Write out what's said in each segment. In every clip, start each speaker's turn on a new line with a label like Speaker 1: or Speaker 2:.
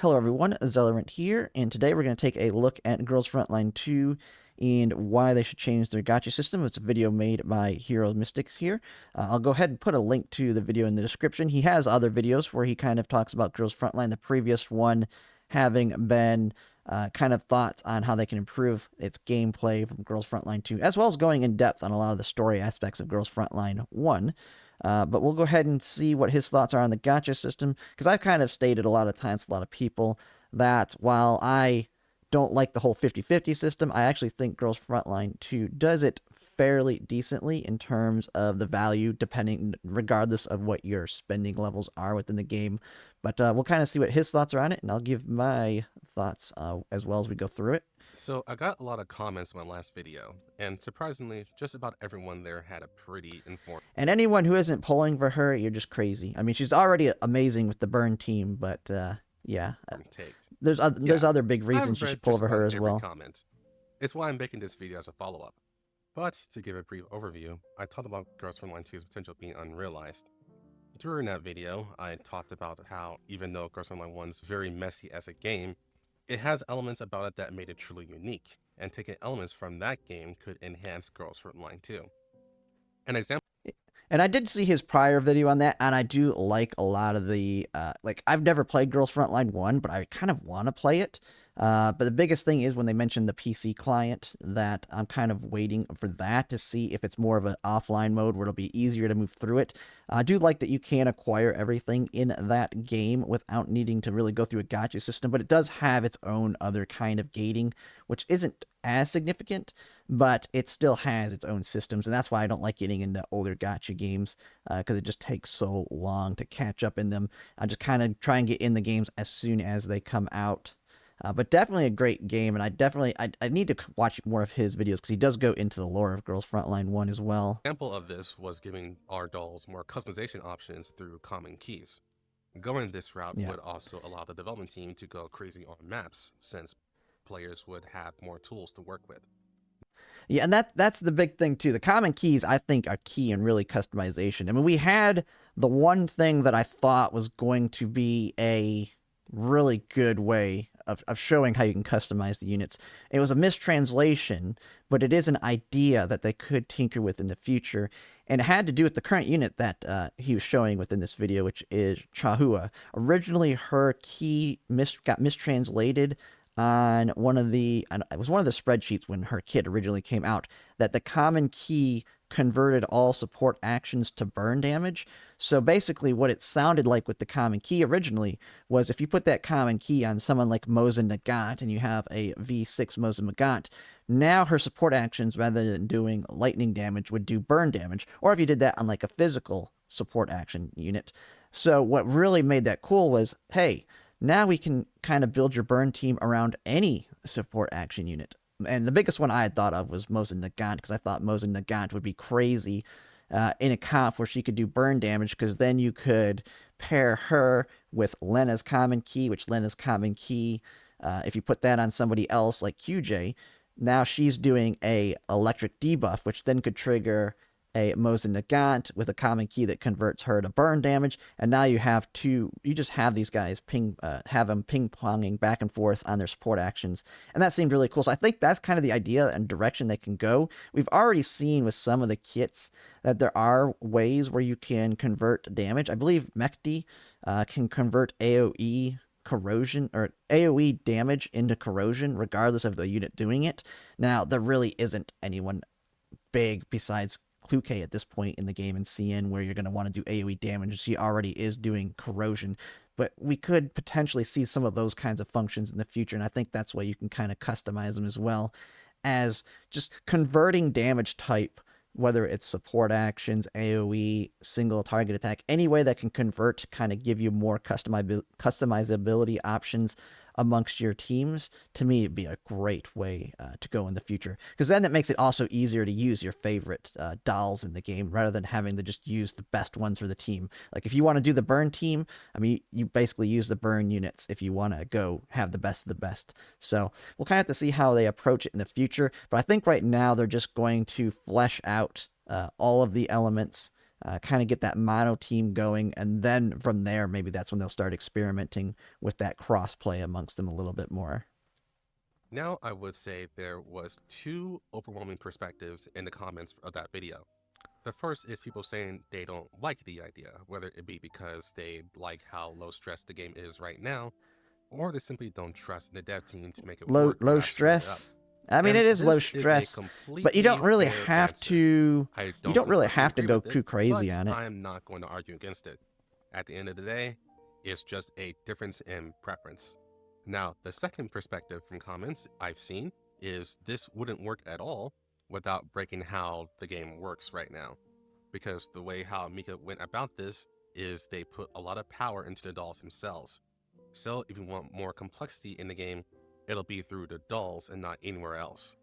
Speaker 1: Hello everyone, Zellerant here, and today we're going to take a look at Girls Frontline 2 and why they should change their gacha system. It's a video made by HeroMysticLYX here. I'll go ahead and put a link to the video in the description. He has other videos where he kind of talks about Girls Frontline, the previous one having been kind of thoughts on how they can improve its gameplay from Girls Frontline 2, as well as going in depth on a lot of the story aspects of Girls Frontline 1. But we'll go ahead and see what his thoughts are on the gacha system, because I've kind of stated a lot of times to a lot of people that while I don't like the whole 50-50 system, I actually think Girls Frontline 2 does it fairly decently in terms of the value, depending, regardless of what your spending levels are within the game. But we'll kind of see what his thoughts are on it, and I'll give my thoughts as well as we go through it.
Speaker 2: So I got a lot of comments on my last video, and surprisingly, just about everyone there had a pretty informed
Speaker 1: And anyone who isn't pulling for her, you're just crazy. I mean, she's already amazing with the burn team, but yeah,
Speaker 2: take.
Speaker 1: there's other big reasons
Speaker 2: I've
Speaker 1: you
Speaker 2: read
Speaker 1: should pull
Speaker 2: just
Speaker 1: for her
Speaker 2: about
Speaker 1: as
Speaker 2: every
Speaker 1: well.
Speaker 2: comment. It's why I'm making this video as a follow-up. But to give a brief overview, I talked about Girls Frontline 2's potential being unrealized. During that video, I talked about how even though Girls Frontline 1 is very messy as a game, it has elements about it that made it truly unique, and taking elements from that game could enhance Girls Frontline 2. An example.
Speaker 1: And I did see his prior video on that, and I do like a lot of the, like, I've never played Girls Frontline 1, but I kind of want to play it. But the biggest thing is when they mentioned the PC client, that I'm kind of waiting for that to see if it's more of an offline mode where it'll be easier to move through it. I do like that you can acquire everything in that game without needing to really go through a gacha system, but it does have its own other kind of gating, which isn't as significant, but it still has its own systems, and that's why I don't like getting into older gacha games, because it just takes so long to catch up in them. I just kind of try and get in the games as soon as they come out. But definitely a great game, and I need to watch more of his videos because he does go into the lore of Girls Frontline 1 as well.
Speaker 2: Example of this was giving our dolls more customization options through common keys. Going this route
Speaker 1: Yeah.
Speaker 2: would also allow the development team to go crazy on maps, since players would have more tools to work with.
Speaker 1: Yeah, and that's the big thing too. The common keys, I think, are key in really customization. I mean, we had the one thing that I thought was going to be a really good way of showing how you can customize the units. It was a mistranslation, but it is an idea that they could tinker with in the future. And it had to do with the current unit that he was showing within this video, which is Chahua. Originally, her key got mistranslated on one of the, it was one of the spreadsheets when her kit originally came out, that the common key converted all support actions to burn damage. So basically what it sounded like with the common key originally was if you put that common key on someone like Mosin Nagant and you have a V6 Mosin Nagant, now her support actions, rather than doing lightning damage, would do burn damage. Or if you did that on like a physical support action unit. So what really made that cool was, hey, now we can kind of build your burn team around any support action unit. And the biggest one I had thought of was Mosin Nagant, because I thought Mosin Nagant would be crazy in a comp where she could do burn damage, because then you could pair her with Lena's common key, which Lena's common key, if you put that on somebody else like QJ, now she's doing a electric debuff, which then could trigger a Mosin Nagant with a common key that converts her to burn damage, and now you have two. You just have these guys have them ping ponging back and forth on their support actions, and that seemed really cool. So I think that's kind of the idea and direction they can go. We've already seen with some of the kits that there are ways where you can convert damage. I believe Mekti can convert AOE corrosion or AOE damage into corrosion regardless of the unit doing it. Now there really isn't anyone big besides Kluke at this point in the game in CN where you're going to want to do AoE damage. She already is doing corrosion, but we could potentially see some of those kinds of functions in the future, and I think that's why you can kind of customize them as well as just converting damage type, whether it's support actions, AoE, single target attack, any way that can convert to kind of give you more customizability options amongst your teams. To me, it'd be a great way to go in the future, because then that makes it also easier to use your favorite dolls in the game rather than having to just use the best ones for the team. Like if you want to do the burn team, I mean, you basically use the burn units if you want to go have the best of the best. So we'll kind of have to see how they approach it in the future, but I think right now they're just going to flesh out all of the elements kind of get that mono team going, and then from there, maybe that's when they'll start experimenting with that cross play amongst them a little bit more.
Speaker 2: Now, I would say there was two overwhelming perspectives in the comments of that video. The first is people saying they don't like the idea, whether it be because they like how low stress the game is right now, or they simply don't trust the dev team to make it
Speaker 1: Low
Speaker 2: work
Speaker 1: low
Speaker 2: without screwing it up.
Speaker 1: stress. I mean,
Speaker 2: And
Speaker 1: it is low
Speaker 2: this is a
Speaker 1: stress, but you don't
Speaker 2: completely
Speaker 1: really
Speaker 2: fair
Speaker 1: have
Speaker 2: answer.
Speaker 1: to.
Speaker 2: I
Speaker 1: You
Speaker 2: don't
Speaker 1: don't really
Speaker 2: completely
Speaker 1: have to
Speaker 2: agree
Speaker 1: go
Speaker 2: with it,
Speaker 1: too crazy
Speaker 2: but
Speaker 1: on it.
Speaker 2: I am not going to argue against it. At the end of the day, it's just a difference in preference. Now, the second perspective from comments I've seen is this wouldn't work at all without breaking how the game works right now. Because the way how Mika went about this is they put a lot of power into the dolls themselves. So if you want more complexity in the game, it'll be through the dolls and not anywhere else.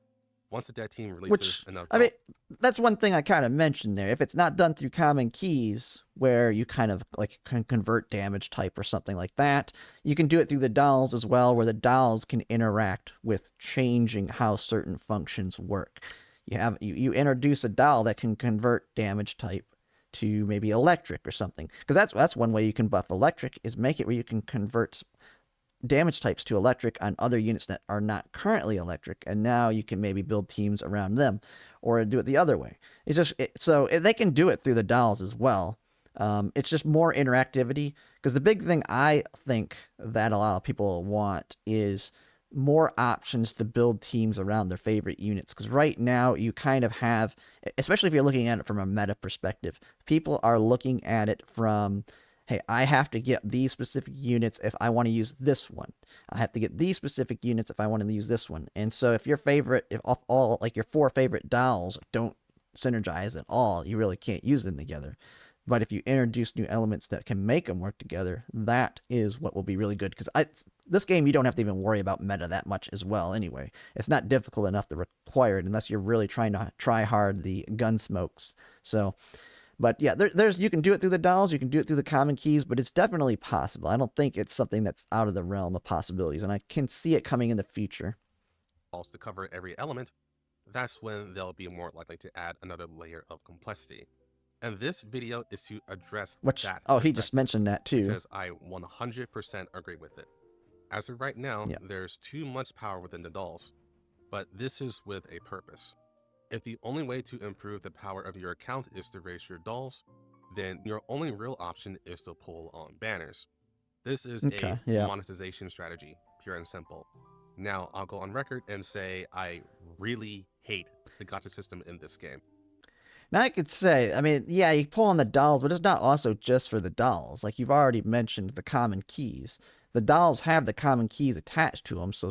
Speaker 2: Once the dev team releases
Speaker 1: Which,
Speaker 2: enough
Speaker 1: I mean,
Speaker 2: dolls,
Speaker 1: that's one thing I kind of mentioned there. If it's not done through common keys, where you kind of like can convert damage type or something like that, you can do it through the dolls as well, where the dolls can interact with changing how certain functions work. You introduce a doll that can convert damage type to maybe electric or something, because that's one way you can buff electric, is make it where you can convert damage types to electric on other units that are not currently electric, and now you can maybe build teams around them, or do it the other way. They can do it through the dolls as well. It's just more interactivity, because the big thing I think that a lot of people want is more options to build teams around their favorite units, because right now you kind of have, especially if you're looking at it from a meta perspective, people are looking at it from, hey, I have to get these specific units if I want to use this one. I have to get these specific units if I want to use this one. And so if all like your four favorite dolls don't synergize at all, you really can't use them together. But if you introduce new elements that can make them work together, that is what will be really good. Because this game, you don't have to even worry about meta that much as well. Anyway, it's not difficult enough to require it unless you're really trying to try hard the gun smokes. So but yeah, there's you can do it through the dolls, you can do it through the common keys, but it's definitely possible. I don't think it's something that's out of the realm of possibilities, and I can see it coming in the future.
Speaker 2: to cover every element, that's when they'll be more likely to add another layer of complexity. And this video is to address
Speaker 1: Which,
Speaker 2: that
Speaker 1: oh, he just
Speaker 2: perspective,
Speaker 1: mentioned that too.
Speaker 2: because I 100% agree with it. As of right now,
Speaker 1: Yeah.
Speaker 2: there's too much power within the dolls, but this is with a purpose. If the only way to improve the power of your account is to raise your dolls, then your only real option is to pull on banners. This is a
Speaker 1: Okay. Yeah.
Speaker 2: monetization strategy, pure and simple. Now, I'll go on record and say I really hate the gacha system in this game.
Speaker 1: Now I could say, I mean, yeah, you pull on the dolls, but it's not also just for the dolls. Like you've already mentioned the common keys. The dolls have the common keys attached to them, so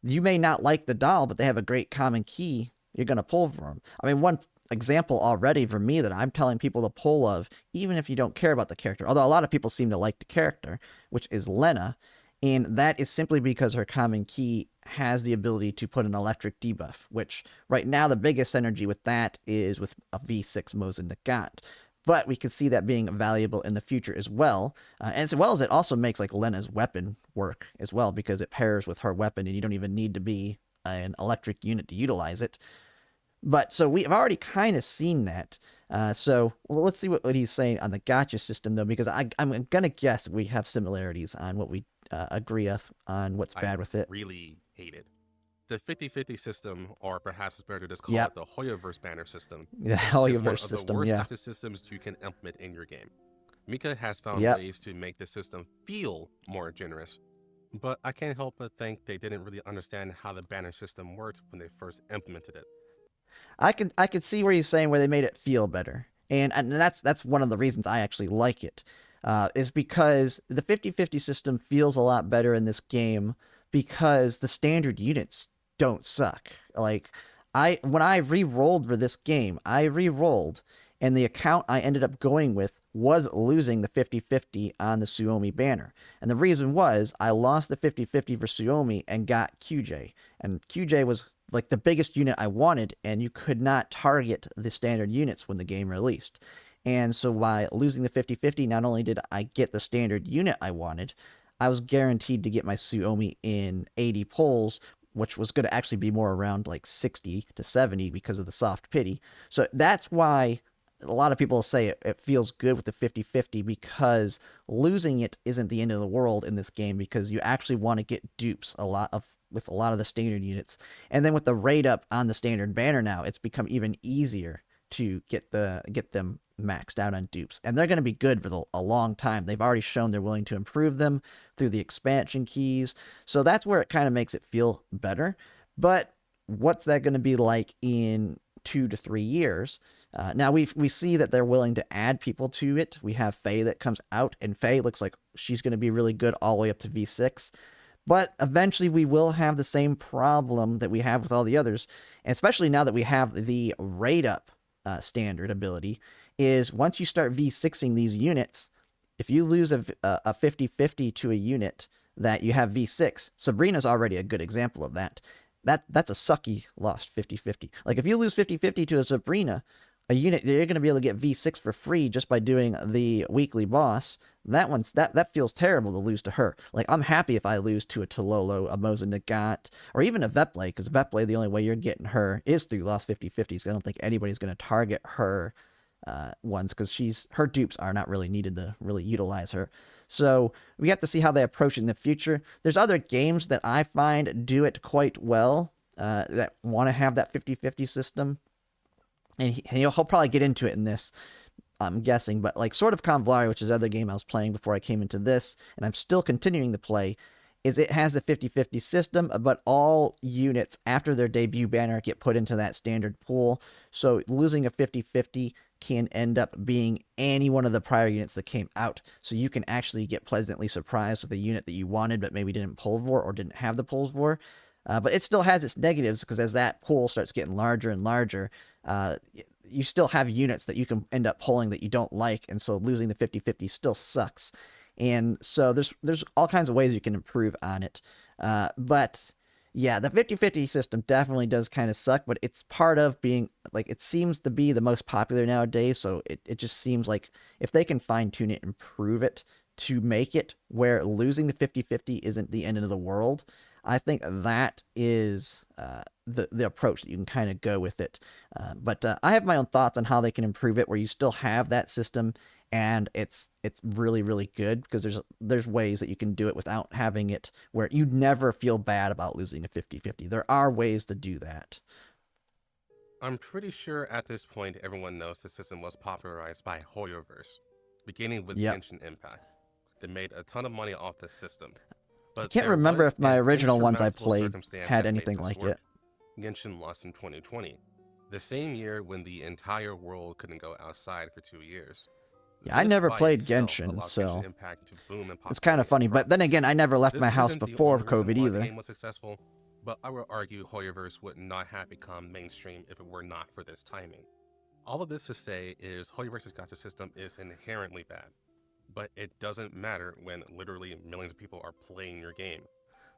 Speaker 1: you may not like the doll, but they have a great common key. You're gonna pull for them. I mean, one example already for me that I'm telling people to pull of, even if you don't care about the character, although a lot of people seem to like the character, which is Lena, and that is simply because her common key has the ability to put an electric debuff, which right now the biggest energy with that is with a V6 Mosin Nagant. But we can see that being valuable in the future as well. And as well as it also makes like Lena's weapon work as well, because it pairs with her weapon and you don't even need to be an electric unit to utilize it. But so we've already kind of seen that. Let's see what he's saying on the gacha system, though, because I'm going to guess we have similarities on what we agree on what's
Speaker 2: I
Speaker 1: bad with it.
Speaker 2: really hate it. The 50-50 system, or perhaps it's better to just call it
Speaker 1: Yep.
Speaker 2: the Hoyoverse banner system,
Speaker 1: The
Speaker 2: is one
Speaker 1: Hoyoverse
Speaker 2: of the
Speaker 1: system,
Speaker 2: worst
Speaker 1: yeah.
Speaker 2: gacha systems you can implement in your game. Mika has found
Speaker 1: Yep.
Speaker 2: ways to make the system feel more generous, but I can't help but think they didn't really understand how the banner system worked when they first implemented it.
Speaker 1: I could see where he's saying where they made it feel better. And that's one of the reasons I actually like it. Is because the 50-50 system feels a lot better in this game because the standard units don't suck. Like when I re-rolled for this game, I re-rolled and the account I ended up going with was losing the 50-50 on the Suomi banner. And the reason was I lost the 50-50 for Suomi and got QJ. And QJ was like the biggest unit I wanted, and you could not target the standard units when the game released. And so by losing the 50-50, not only did I get the standard unit I wanted, I was guaranteed to get my Suomi in 80 pulls, which was going to actually be more around like 60 to 70 because of the soft pity. So that's why a lot of people say it feels good with the 50-50 because losing it isn't the end of the world in this game, because you actually want to get dupes with a lot of the standard units. And then with the rate up on the standard banner now, it's become even easier to get them maxed out on dupes. And they're going to be good for a long time. They've already shown they're willing to improve them through the expansion keys. So that's where it kind of makes it feel better. But what's that going to be like in 2 to 3 years? Now we see that they're willing to add people to it. We have Faye that comes out, and Faye looks like she's going to be really good all the way up to V6. But eventually we will have the same problem that we have with all the others, and especially now that we have the rate up standard ability, is once you start V6ing these units, if you lose a 50-50 to a unit that you have V6, Sabrina's already a good example of that. That's a sucky lost 50-50. Like if you lose 50-50 to a Sabrina, a unit you're going to be able to get V6 for free just by doing the weekly boss. That feels terrible to lose to her. Like I'm happy if I lose to a Tololo, a Moza Nagat, or even a Veple, because Veple, the only way you're getting her is through lost 50-50s. I don't think anybody's going to target her ones, because her dupes are not really needed to really utilize her. So we have to see how they approach it in the future. There's other games that I find do it quite well, that want to have that 50-50 system. And he'll probably get into it in this, I'm guessing, but like Sword of Convalaria, which is the other game I was playing before I came into this, and I'm still continuing to play, is it has a 50-50 system, but all units after their debut banner get put into that standard pool. So losing a 50-50 can end up being any one of the prior units that came out. So you can actually get pleasantly surprised with a unit that you wanted but maybe didn't pull for or didn't have the pulls for. But it still has its negatives, because as that pool starts getting larger and larger, you still have units that you can end up pulling that you don't like, and so losing the 50-50 still sucks. And so there's all kinds of ways you can improve on it. But yeah, the 50-50 system definitely does kind of suck, but it's part of being, like, it seems to be the most popular nowadays, so it just seems like if they can fine-tune it, improve it to make it where losing the 50-50 isn't the end of the world, I think that is the approach that you can kind of go with it. But I have my own thoughts on how they can improve it where you still have that system and it's really, really good, because there's ways that you can do it without having it where you never feel bad about losing a 50-50. There are ways to do that.
Speaker 2: I'm pretty sure at this point everyone knows the system was popularized by HoYoverse, beginning with
Speaker 1: Yep.
Speaker 2: Genshin Impact. They made a ton of money off this system.
Speaker 1: I
Speaker 2: But
Speaker 1: can't
Speaker 2: there
Speaker 1: remember
Speaker 2: was
Speaker 1: if my
Speaker 2: an
Speaker 1: original ones I
Speaker 2: insurmountable
Speaker 1: played
Speaker 2: circumstance
Speaker 1: had
Speaker 2: that made
Speaker 1: anything
Speaker 2: this
Speaker 1: like
Speaker 2: work.
Speaker 1: it.
Speaker 2: Genshin lost in 2020, the same year when the entire world couldn't go outside for 2 years.
Speaker 1: Yeah, I
Speaker 2: This
Speaker 1: never
Speaker 2: by
Speaker 1: played
Speaker 2: itself
Speaker 1: Genshin,
Speaker 2: allowed Genshin
Speaker 1: so
Speaker 2: Impact to boom in
Speaker 1: it's kind of
Speaker 2: popularity and
Speaker 1: funny. But then
Speaker 2: profits.
Speaker 1: again, I never left
Speaker 2: This
Speaker 1: my house
Speaker 2: isn't the
Speaker 1: before
Speaker 2: only reason
Speaker 1: COVID
Speaker 2: why the
Speaker 1: either.
Speaker 2: game was successful, but I would argue HoYoverse would not have become mainstream if it were not for this timing. All of this to say is HoYoverse's Gacha system is inherently bad, but it doesn't matter when literally millions of people are playing your game.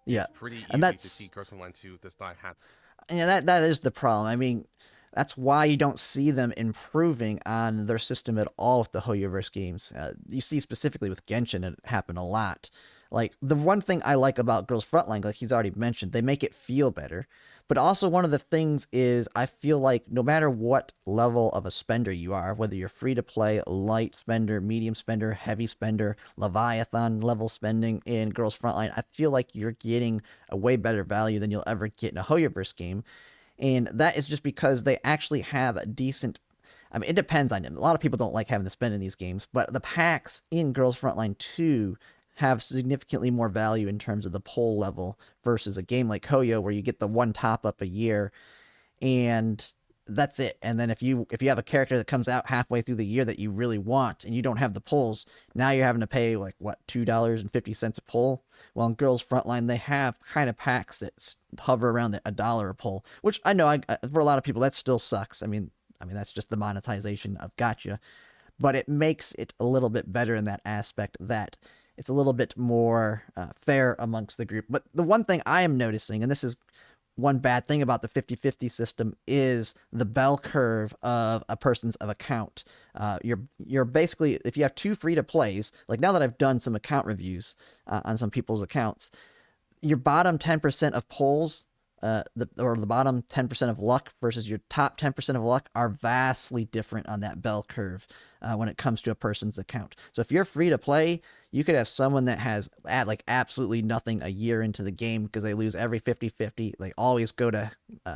Speaker 1: Yeah,
Speaker 2: It's pretty
Speaker 1: and
Speaker 2: easy to see Girls Frontline 2 does not happen.
Speaker 1: yeah, that is the problem. I mean, that's why you don't see them improving on their system at all with the Hoyoverse games. You see specifically with Genshin it happen a lot. Like the one thing I like about Girls Frontline, like he's already mentioned, they make it feel better. But also one of the things is I feel like no matter what level of a spender you are, whether you're free to play, light spender, medium spender, heavy spender, Leviathan level spending in Girls Frontline, I feel like you're getting a way better value than you'll ever get in a Hoyoverse game. And that is just because they actually have a decent. I mean, it depends on them. A lot of people don't like having to spend in these games, but the packs in Girls Frontline 2 have significantly more value in terms of the pull level versus a game like Hoyo where you get the one top up a year and that's it. And then if you have a character that comes out halfway through the year that you really want and you don't have the pulls, now you're having to pay like what $2.50 a pull. Well, in Girls Frontline they have kind of packs that hover around a dollar a pull, which I know for a lot of people that still sucks. I mean that's just the monetization of Gacha, but it makes it a little bit better in that aspect that it's a little bit more fair amongst the group. But the one thing I am noticing, and this is one bad thing about the 50-50 system, is the bell curve of a person's account. You're basically, if you have two free to plays, like now that I've done some account reviews on some people's accounts, your bottom 10% of polls the bottom 10% of luck versus your top 10% of luck are vastly different on that bell curve when it comes to a person's account. So if you're free to play, you could have someone that has like absolutely nothing a year into the game because they lose every 50-50. They always go to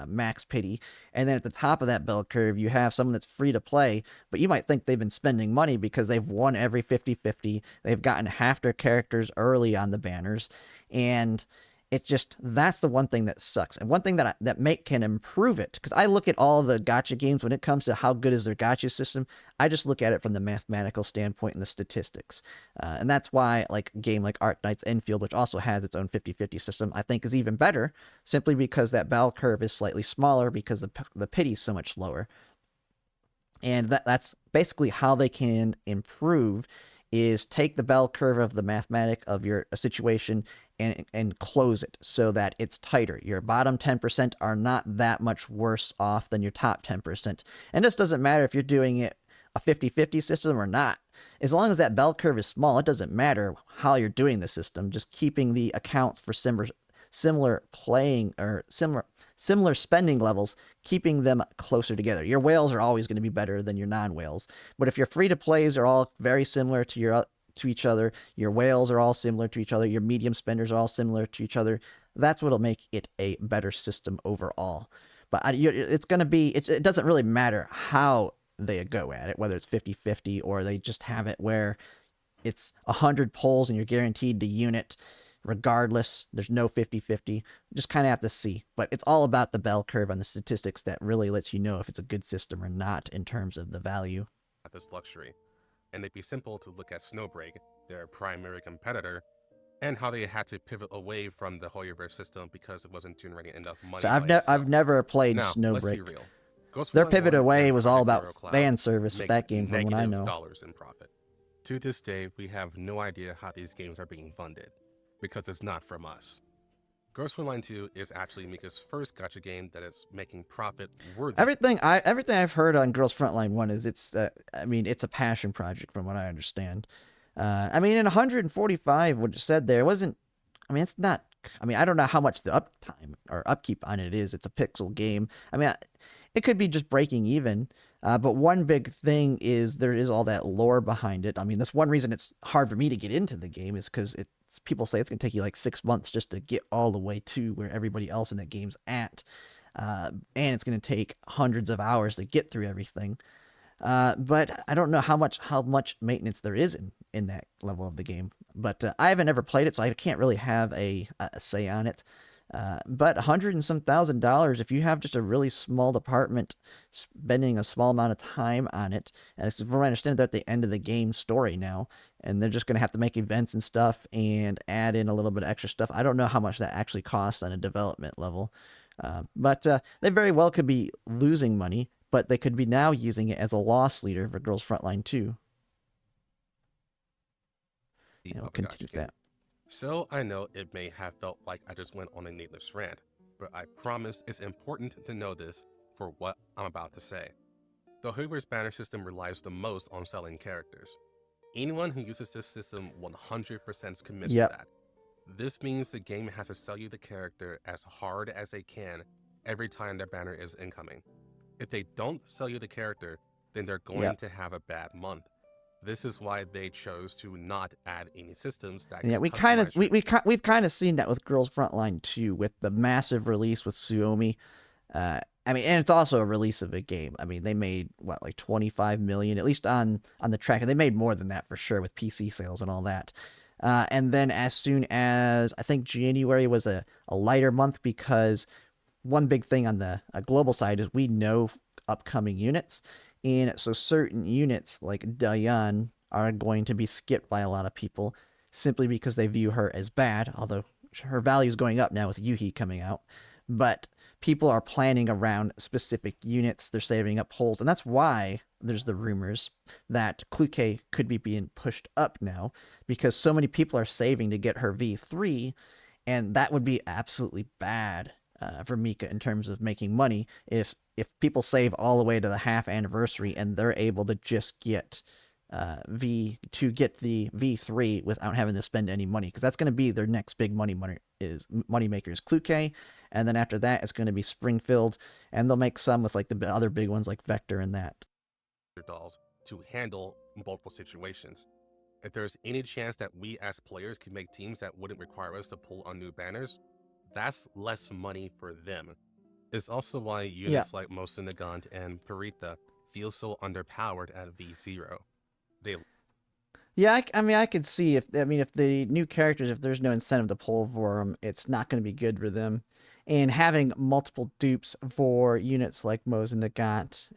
Speaker 1: max pity. And then at the top of that bell curve, you have someone that's free to play, but you might think they've been spending money because they've won every 50-50. They've gotten half their characters early on the banners. And it just, that's the one thing that sucks. And one thing that make can improve it, because I look at all the gacha games when it comes to how good is their gacha system, I just look at it from the mathematical standpoint and the statistics. And that's why like a game like Arknight's Enfield, which also has its own 50-50 system, I think is even better, simply because that bell curve is slightly smaller because the pity is so much lower. And that's basically how they can improve, is take the bell curve of the mathematic of your situation and close it so that it's tighter. Your bottom 10% are not that much worse off than your top 10%. And this doesn't matter if you're doing it a 50-50 system or not. As long as that bell curve is small, it doesn't matter how you're doing the system. Just keeping the accounts for similar playing or similar spending levels, keeping them closer together. Your whales are always going to be better than your non-whales. But if your free-to-plays are all very similar to each other, your whales are all similar to each other, your medium spenders are all similar to each other, that's what'll make it a better system overall. But it's going to be, it doesn't really matter how they go at it, whether it's 50-50 or they just have it where it's 100 polls and you're guaranteed the unit regardless. There's no 50-50. Just kind of have to see. But it's all about the bell curve and the statistics that really lets you know if it's a good system or not in terms of the value.
Speaker 2: At this luxury. And it'd be simple to look at Snowbreak, their primary competitor, and how they had to pivot away from the Hoyoverse system because it wasn't generating enough money.
Speaker 1: So I've never played
Speaker 2: now,
Speaker 1: Snowbreak.
Speaker 2: Let's be real.
Speaker 1: Their pivot away was all about fan service with that game, from what I know.
Speaker 2: Dollars in profit. To this day, we have no idea how these games are being funded, because it's not from us. Girls Frontline 2 is actually Mika's first gacha game that is making profit worthy.
Speaker 1: Everything I've heard on Girls Frontline 1 is it's a passion project from what I understand. In 145, what it said there wasn't. It's not. I don't know how much the uptime or upkeep on it is. It's a pixel game. It could be just breaking even. But one big thing is there is all that lore behind it. That's one reason it's hard for me to get into the game, is because people say it's going to take you like 6 months just to get all the way to where everybody else in that game's at. And it's going to take hundreds of hours to get through everything. But I don't know how much maintenance there is in that level of the game. But I haven't ever played it, so I can't really have a say on it. But $100 and some thousand, if you have just a really small department spending a small amount of time on it, and from what I understand, they're at the end of the game story now, and they're just going to have to make events and stuff and add in a little bit of extra stuff. I don't know how much that actually costs on a development level, but they very well could be losing money, but they could be now using it as a loss leader for Girls Frontline 2. And we'll continue that.
Speaker 2: So I know it may have felt like I just went on a needless rant, but I promise it's important to know this for what I'm about to say. The Hoyoverse banner system relies the most on selling characters. Anyone who uses this system 100% commits to that. This means the game has to sell you the character as hard as they can every time their banner is incoming. If they don't sell you the character, then they're going to have a bad month. This is why they chose to not add any systems that. Yeah,
Speaker 1: we've kind of seen that with Girls Frontline 2 with the massive release with Suomi. And it's also a release of a game. They made like 25 million, at least on the track, and they made more than that for sure with PC sales and all that. And then as soon as I think January was a lighter month, because one big thing on the global side is we know upcoming units. And so certain units like Diane are going to be skipped by a lot of people simply because they view her as bad, although her value is going up now with Yuhi coming out. But people are planning around specific units. They're saving up holes. And that's why there's the rumors that Kluke could be being pushed up now, because so many people are saving to get her V3. And that would be absolutely bad for Mika in terms of making money if people save all the way to the half anniversary and they're able to just get V to get the V3 without having to spend any money, because that's going to be their next big money maker is Cluke, and then after that it's going to be Springfield, and they'll make some with like the other big ones like Vector and that.
Speaker 2: Dolls to handle multiple situations. If there's any chance that we as players can make teams that wouldn't require us to pull on new banners, that's less money for them. It's also why units like Mosin Nagant and Parita feel so underpowered at V0. They
Speaker 1: Yeah, I mean, I could see if the new characters, if there's no incentive to pull for them, it's not going to be good for them. And having multiple dupes for units like Mosin Nagant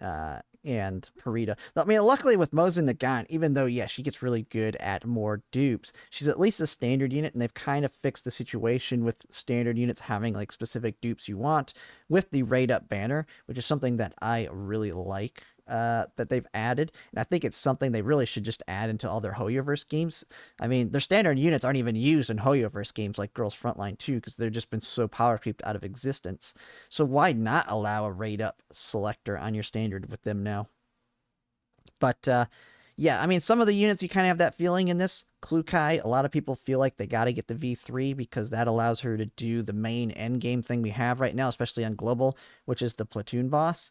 Speaker 1: and Parita. I mean, luckily with Mosin Nagant, even though, yeah, she gets really good at more dupes, she's at least a standard unit, and they've kind of fixed the situation with standard units having like specific dupes you want with the raid up banner, which is something that I really like. That they've added, and I think it's something they really should just add into all their Hoyoverse games. I mean, their standard units aren't even used in Hoyoverse games like Girls Frontline 2 because they've just been so power creeped out of existence. So why not allow a raid up selector on your standard with them now? But yeah, I mean, some of the units you kind of have that feeling in this. Klukai, a lot of people feel like they got to get the V3 because that allows her to do the main endgame thing we have right now, especially on Global, which is the platoon boss.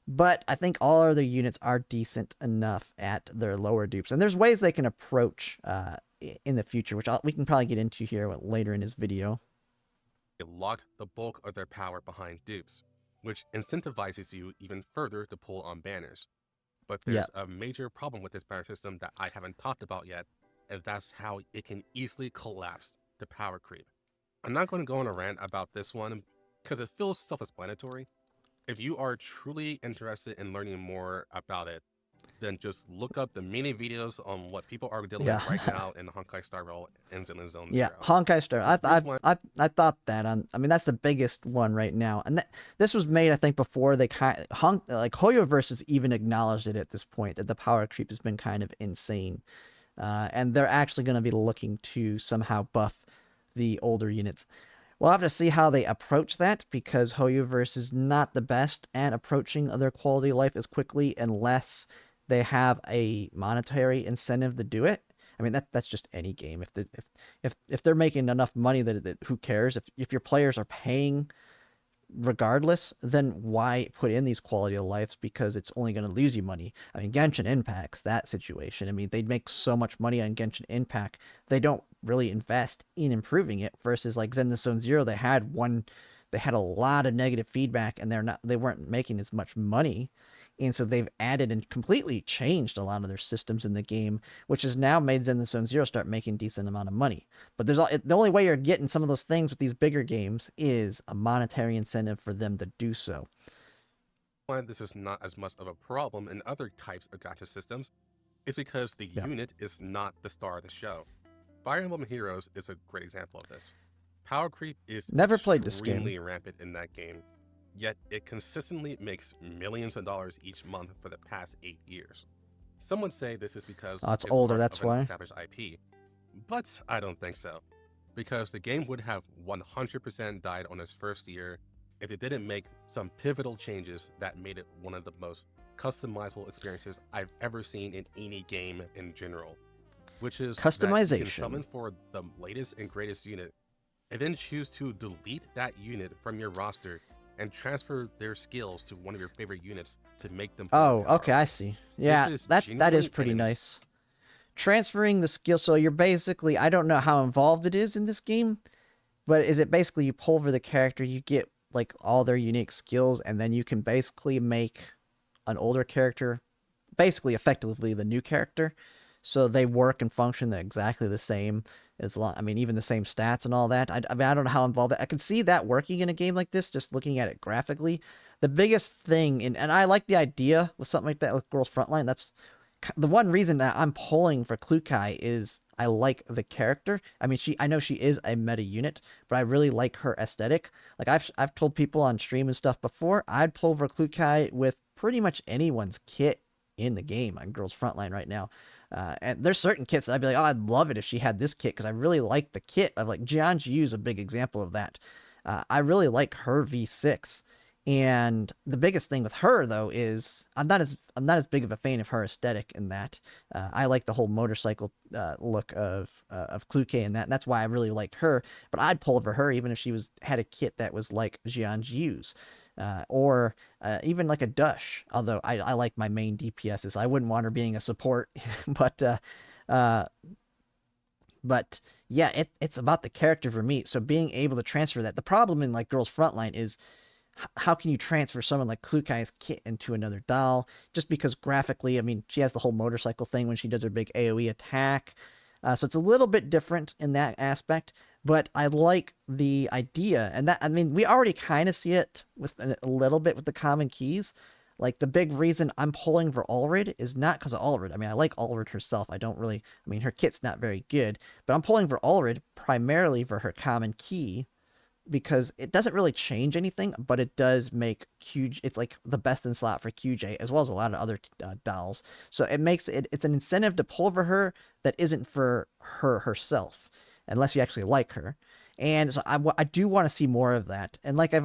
Speaker 1: But I think all other units are decent enough at their lower dupes. And there's ways they can approach in the future, which we can probably get into here later in this video.
Speaker 2: locked the bulk of their power behind dupes, which incentivizes you even further to pull on banners. But there's a major problem with this banner system that I haven't talked about yet, and that's how it can easily collapse the power creep. I'm not going to go on a rant about this one because it feels self-explanatory. If you are truly interested in learning more about it, then just look up the many videos on what people are dealing with right now in Honkai Star Rail and Zenless Zone 0.
Speaker 1: Yeah, Honkai Star. I thought that on. I mean, that's the biggest one right now, and this was made, I think, before they like Hoyoverse has even acknowledged it at this point that the power creep has been kind of insane, and they're actually going to be looking to somehow buff the older units. We'll have to see how they approach that because Hoyoverse is not the best at approaching their quality of life as quickly unless they have a monetary incentive to do it. I mean that's just any game. If they're making enough money that who cares? If your players are paying regardless, then why put in these quality of lives? Because it's only going to lose you money. I mean, Genshin Impact's that situation. I mean, they'd make so much money on Genshin Impact, they don't really invest in improving it. Versus like Zenless Zone 0, they had a lot of negative feedback, and they weren't making as much money. And so they've added and completely changed a lot of their systems in the game, which has now made Zenless Zone 0 start making a decent amount of money. But the only way you're getting some of those things with these bigger games is a monetary incentive for them to do so.
Speaker 2: Why this is not as much of a problem in other types of gacha systems is because the unit is not the star of the show. Fire Emblem Heroes is a great example of this. Power creep is
Speaker 1: never played this game.
Speaker 2: Extremely rampant in that game, yet it consistently makes millions of dollars each month for the past 8 years. Some would say this is because
Speaker 1: it's older, that's why.
Speaker 2: Established IP, but I don't think so, because the game would have 100% died on its first year if it didn't make some pivotal changes that made it one of the most customizable experiences I've ever seen in any game in general, which is
Speaker 1: customization.
Speaker 2: That you can summon for the latest and greatest unit, and then choose to delete that unit from your roster and transfer their skills to one of your favorite units to make them.
Speaker 1: Okay, I see. Yeah, that is pretty nice. Transferring the skill, so you're basically, I don't know how involved it is in this game, but is it basically you pull for the character, you get like all their unique skills, and then you can basically make an older character basically effectively the new character, so they work and function exactly the same as long. I mean, even the same stats and all that. I mean, I don't know how involved I can see that working in a game like this, just looking at it graphically. The biggest thing, and I like the idea with something like that with Girls Frontline. That's the one reason that I'm pulling for Klukai is I like the character. I mean, I know she is a meta unit, but I really like her aesthetic. Like I've told people on stream and stuff before, I'd pull for Klukai with pretty much anyone's kit in the game on Girls Frontline right now. And there's certain kits that I'd be like, oh, I'd love it if she had this kit because I really like the kit. Of like Jianjiu is a big example of that. I really like her V6, And the biggest thing with her though is I'm not as big of a fan of her aesthetic in that. I like the whole motorcycle look of Kluke and that. And that's why I really like her. But I'd pull for her even if she had a kit that was like Jianjiu's. Or even like a Dush, although I like my main DPSs. I wouldn't want her being a support, but uh, but yeah, it's about the character for me. So being able to transfer that. The problem in like Girls Frontline is how can you transfer someone like Klukai's kit into another doll? Just because graphically, I mean, she has the whole motorcycle thing when she does her big AoE attack. So it's a little bit different in that aspect, but I like the idea. And that, I mean, we already kind of see it with a little bit with the common keys. Like the big reason I'm pulling for Ulrid is not because of Ulrid. I mean, I like Ulrid herself. I don't really, I mean, her kit's not very good, but I'm pulling for Ulrid primarily for her common key because it doesn't really change anything, but it does make QJ. It's like the best in slot for QJ as well as a lot of other dolls. So it makes it's an incentive to pull for her that isn't for her herself, unless you actually like her. And so I do want to see more of that. And like I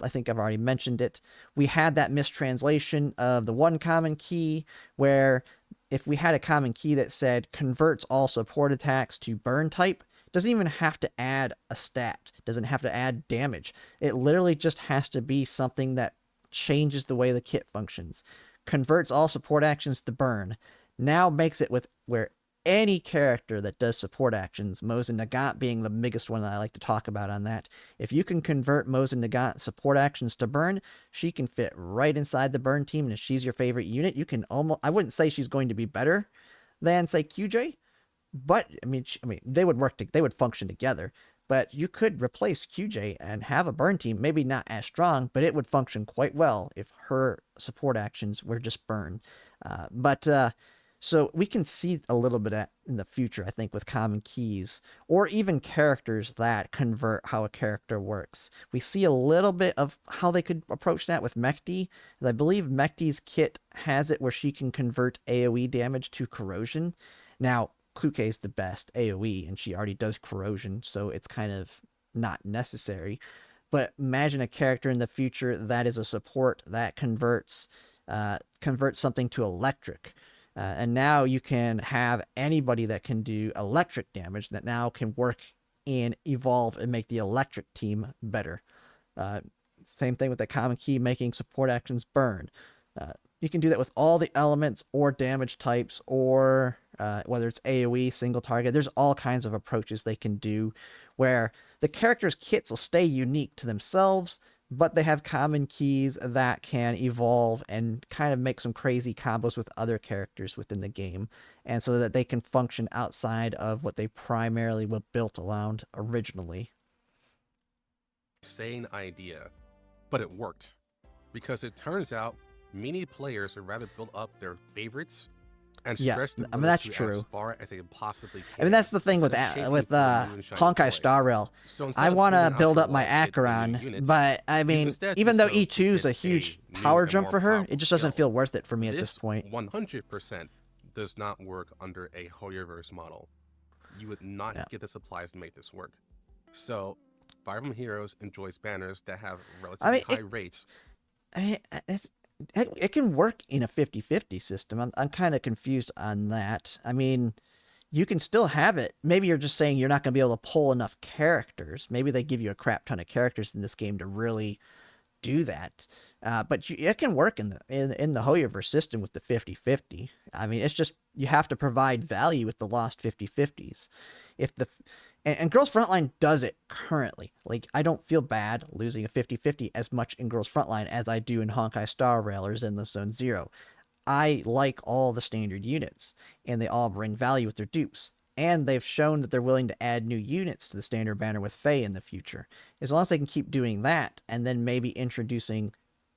Speaker 1: think I've already mentioned it. We had that mistranslation of the one common key where if we had a common key that said converts all support attacks to burn type, doesn't even have to add a stat, doesn't have to add damage. It literally just has to be something that changes the way the kit functions. Converts all support actions to burn. Now makes it with where any character that does support actions, Mosin Nagant being the biggest one that I like to talk about on that. If you can convert Mosin Nagant support actions to burn, she can fit right inside the burn team. And if she's your favorite unit, you can almost, I wouldn't say she's going to be better than, say, QJ, but I mean, they would they would function together. But you could replace QJ and have a burn team, maybe not as strong, but it would function quite well if her support actions were just burn. But so we can see a little bit in the future, I think, with common keys or even characters that convert how a character works. We see a little bit of how they could approach that with Mechty. I believe Mechty's kit has it where she can convert AoE damage to corrosion. Now, Kluke's the best AoE, and she already does corrosion, so it's kind of not necessary. But imagine a character in the future that is a support that converts something to electric. And now you can have anybody that can do electric damage that now can work and evolve and make the electric team better. Uh, Same thing with the common key making support actions burn. You can do that with all the elements or damage types or whether it's AoE, single target. There's all kinds of approaches they can do where the character's kits will stay unique to themselves, but they have common keys that can evolve and kind of make some crazy combos with other characters within the game, and so that they can function outside of what they primarily were built around originally.
Speaker 2: Sane idea, but it worked. Because it turns out many players would rather build up their favorites and
Speaker 1: Yeah,
Speaker 2: stretch the
Speaker 1: I mean
Speaker 2: bonus
Speaker 1: that's
Speaker 2: tree out as
Speaker 1: true.
Speaker 2: far as they possibly
Speaker 1: I mean
Speaker 2: can,
Speaker 1: that's the thing
Speaker 2: instead of chasing
Speaker 1: with
Speaker 2: for a new and shiny
Speaker 1: Honkai
Speaker 2: toy.
Speaker 1: Star Rail.
Speaker 2: So
Speaker 1: I
Speaker 2: instead of
Speaker 1: want to
Speaker 2: building out
Speaker 1: build
Speaker 2: your
Speaker 1: up my
Speaker 2: walls to get new
Speaker 1: Acheron,
Speaker 2: units,
Speaker 1: but I
Speaker 2: you
Speaker 1: mean,
Speaker 2: instead do
Speaker 1: even though
Speaker 2: so to
Speaker 1: E2 is
Speaker 2: get
Speaker 1: a huge
Speaker 2: a new
Speaker 1: power
Speaker 2: and
Speaker 1: jump
Speaker 2: more
Speaker 1: for her,
Speaker 2: powerful
Speaker 1: it just doesn't
Speaker 2: skill.
Speaker 1: feel worth it for me at this
Speaker 2: This
Speaker 1: point.
Speaker 2: 100% does not work under a Hoyoverse model. You would not
Speaker 1: Yeah.
Speaker 2: get the supplies to make this work. So, Fire Emblem Heroes enjoys banners that have
Speaker 1: I
Speaker 2: relatively
Speaker 1: mean,
Speaker 2: high rates.
Speaker 1: it's, it can work in a 50-50 system. I'm kind of confused on that. I mean, you can still have it. Maybe you're just saying you're not going to be able to pull enough characters. Maybe they give you a crap ton of characters in this game to really do that. But it can work in the Hoyoverse system with the 50-50. I mean, it's just you have to provide value with the lost 50-50s. If the and Girls Frontline does it currently. Like, I don't feel bad losing a 50-50 as much in Girls Frontline as I do in Honkai Star Railers in the Zone Zero. I like all the standard units, and they all bring value with their dupes. And they've shown that they're willing to add new units to the standard banner with Faye in the future. As long as they can keep doing that, and then maybe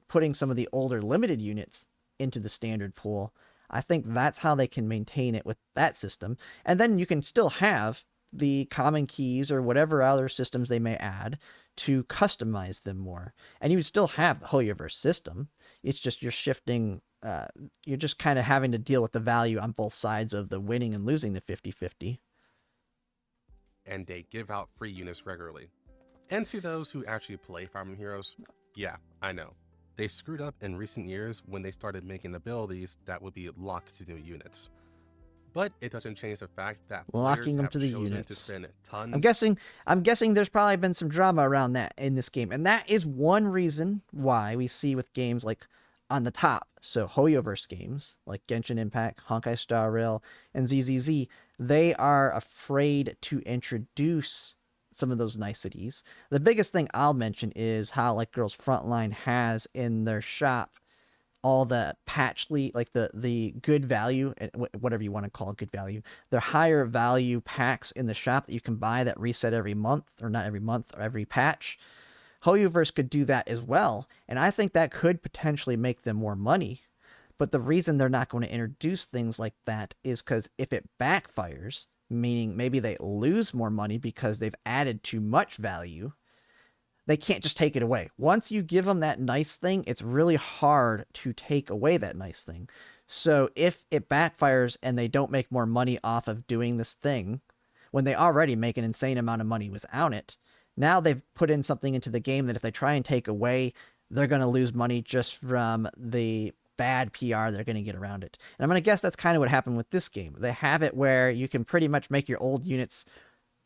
Speaker 1: putting some of the older limited units into the standard pool, I think that's how they can maintain it with that system. And then you can still have the common keys or whatever other systems they may add to customize them more. And you would still have the Hoyoverse system. It's just you're just kind of having to deal with the value on both sides of the winning and losing the 50-50.
Speaker 2: And they give out free units regularly. And to those who actually play Fire Emblem Heroes, Yeah, I know. They screwed up in recent years when they started making abilities that would be locked to new units. But it doesn't change the fact that players
Speaker 1: Locking them
Speaker 2: have
Speaker 1: to the
Speaker 2: chosen to
Speaker 1: units.
Speaker 2: spend
Speaker 1: I'm
Speaker 2: tons.
Speaker 1: guessing I'm guessing there's probably been some drama around that in this game. And that is one reason why we see with games like on the top. So Hoyoverse games like Genshin Impact, Honkai Star Rail, and ZZZ, they are afraid to introduce some of those niceties. The biggest thing I'll mention is how like Girls Frontline has in their shop all the like the good value, whatever you want to call it, good value, they're higher value packs in the shop that you can buy that reset every month, or not every month, or every patch. Hoyoverse could do that as well, and I think that could potentially make them more money. But the reason they're not going to introduce things like that is because if it backfires, meaning maybe they lose more money because they've added too much value, they can't just take it away. Once you give them that nice thing, it's really hard to take away that nice thing. So if it backfires and they don't make more money off of doing this thing, when they already make an insane amount of money without it, now they've put in something into the game that if they try and take away, they're going to lose money just from the bad PR they're going to get around it. And I'm going to guess that's kind of what happened with this game. They have it where you can pretty much make your old units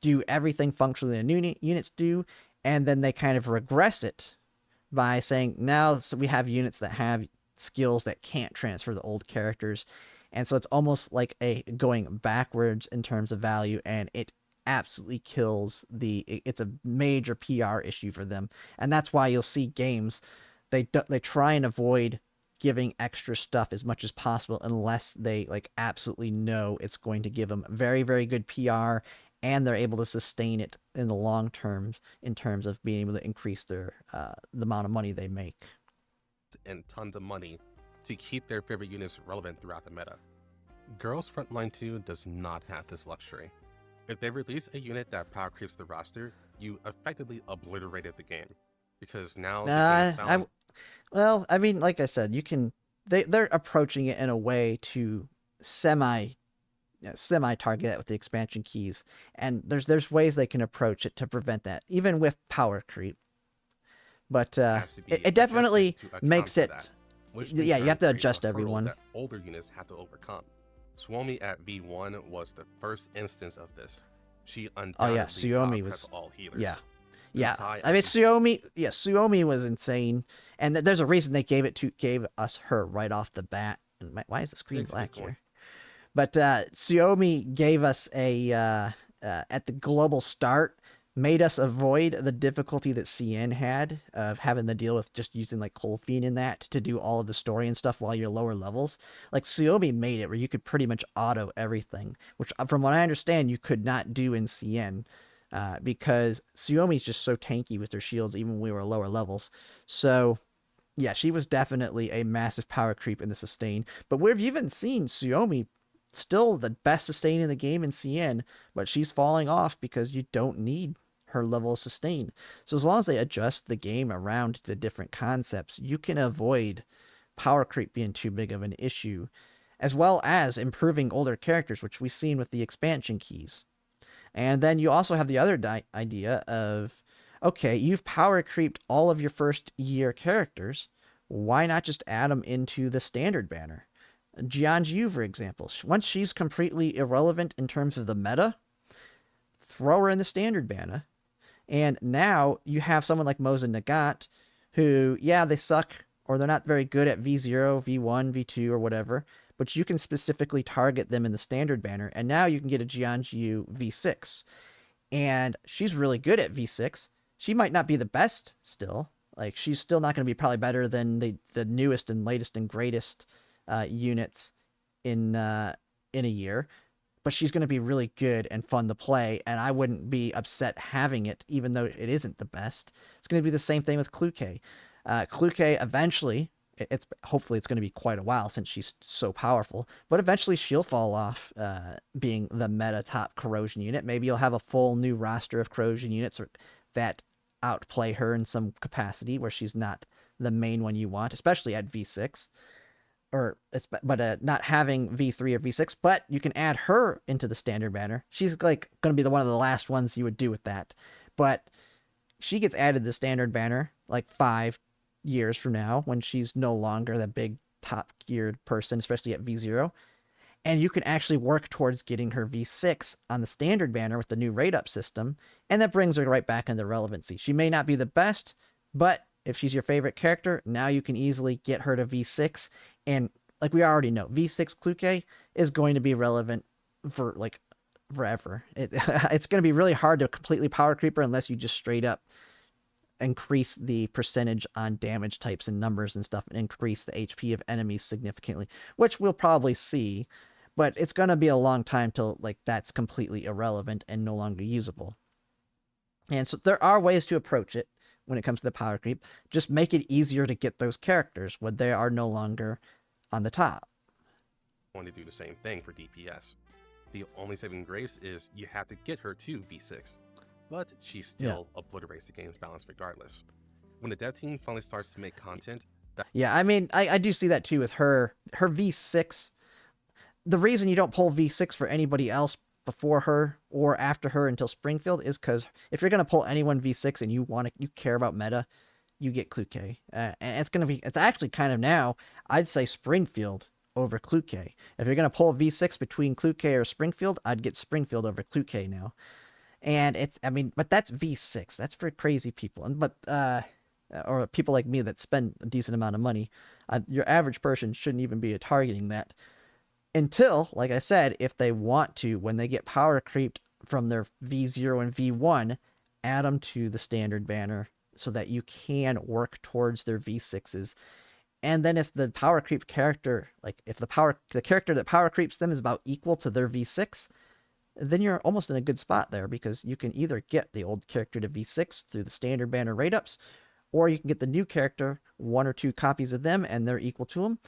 Speaker 1: do everything functionally the new units do, and then they kind of regress it by saying now we have units that have skills that can't transfer the old characters, and so it's almost like a going backwards in terms of value, and it absolutely kills it's a major PR issue for them. And that's why you'll see games they try and avoid giving extra stuff as much as possible unless they like absolutely know it's going to give them very, very good PR, and they're able to sustain it in the long term in terms of being able to increase their the amount of money they make.
Speaker 2: And tons of money to keep their favorite units relevant throughout the meta. Girls Frontline 2 does not have this luxury. If they release a unit that power creeps the roster, you effectively obliterated the game. Because now the game's found.
Speaker 1: Well, I mean, like I said, you can they're approaching it in a way to semi target it with the expansion keys, and there's ways they can approach it to prevent that, even with power creep. But
Speaker 2: Has to be
Speaker 1: it
Speaker 2: adjusted
Speaker 1: definitely
Speaker 2: to account
Speaker 1: makes
Speaker 2: for
Speaker 1: it.
Speaker 2: that, which in
Speaker 1: Yeah, you have
Speaker 2: turn
Speaker 1: to
Speaker 2: creates
Speaker 1: adjust
Speaker 2: a hurdle
Speaker 1: everyone.
Speaker 2: that older units have to overcome. Suomi at V1 was the first instance of this. She undoubtedly
Speaker 1: Suomi was
Speaker 2: all healers.
Speaker 1: Yeah. Yeah,
Speaker 2: Kai
Speaker 1: I mean Suomi was insane, and there's a reason they gave us her right off the bat. And why is the screen black here? But Suomi gave us a at the global start, made us avoid the difficulty that CN had of having to deal with just using like Cold Fiend in that to do all of the story and stuff while you're lower levels. Like Suomi made it where you could pretty much auto everything, which from what I understand you could not do in CN. Because Suomi's just so tanky with her shields, even when we were lower levels. So, yeah, she was definitely a massive power creep in the sustain. But we've even seen Suomi still the best sustain in the game in CN, but she's falling off because you don't need her level of sustain. So as long as they adjust the game around the different concepts, you can avoid power creep being too big of an issue, as well as improving older characters, which we've seen with the expansion keys. And then you also have the other idea of, okay, you've power creeped all of your first year characters. Why not just add them into the standard banner? Jianjiu, for example, once she's completely irrelevant in terms of the meta, throw her in the standard banner. And now you have someone like Moza Nagat, who, yeah, they suck or they're not very good at V0, V1, V2, or whatever, but you can specifically target them in the standard banner, and now you can get a Jianjiu V6. And she's really good at V6. She might not be the best still. Like, she's still not going to be probably better than the newest and latest and greatest units in a year, but she's going to be really good and fun to play, and I wouldn't be upset having it, even though it isn't the best. It's going to be the same thing with Kluke. Kluke eventually, hopefully it's going to be quite a while since she's so powerful, but eventually she'll fall off being the meta top corrosion unit. Maybe you'll have a full new roster of corrosion units that outplay her in some capacity where she's not the main one you want, especially at V6. But not having V3 or V6, but you can add her into the standard banner. She's like going to be one of the last ones you would do with that. But she gets added to the standard banner like 5 years from now when she's no longer the big top geared person, especially at V0. And you can actually work towards getting her V6 on the standard banner with the new rate up system, and that brings her right back into relevancy. She may not be the best, but if she's your favorite character, now you can easily get her to V6. And like we already know, V6 Kluke is going to be relevant for like forever. It's going to be really hard to completely power creep her unless you just straight up increase the percentage on damage types and numbers and stuff and increase the HP of enemies significantly, which we'll probably see, but it's going to be a long time till like that's completely irrelevant and no longer usable. And so there are ways to approach it when it comes to the power creep. Just make it easier to get those characters when they are no longer on the top.
Speaker 2: I want to do the same thing for DPS. The only saving grace is you have to get her to V6, but she still obliterates the game's balance regardless. When the dev team finally starts to make content that...
Speaker 1: Yeah, I mean, I do see that too with her V6. The reason you don't pull V6 for anybody else before her or after her until Springfield is because if you're going to pull anyone V6 and you care about meta, you get Kluke. And it's actually kind of now, I'd say Springfield over Kluke. If you're going to pull V6 between Kluke or Springfield, I'd get Springfield over Kluke now. And but that's V6. That's for crazy people. Or people like me that spend a decent amount of money. Your average person shouldn't even be targeting that. Until, like I said, if they want to, when they get power creeped from their V0 and V1, add them to the standard banner so that you can work towards their V6s. And then if the power creep character, like if the character that power creeps them is about equal to their V6, then you're almost in a good spot there because you can either get the old character to V6 through the standard banner rate ups, or you can get the new character, 1 or 2 copies of them, and they're equal to them.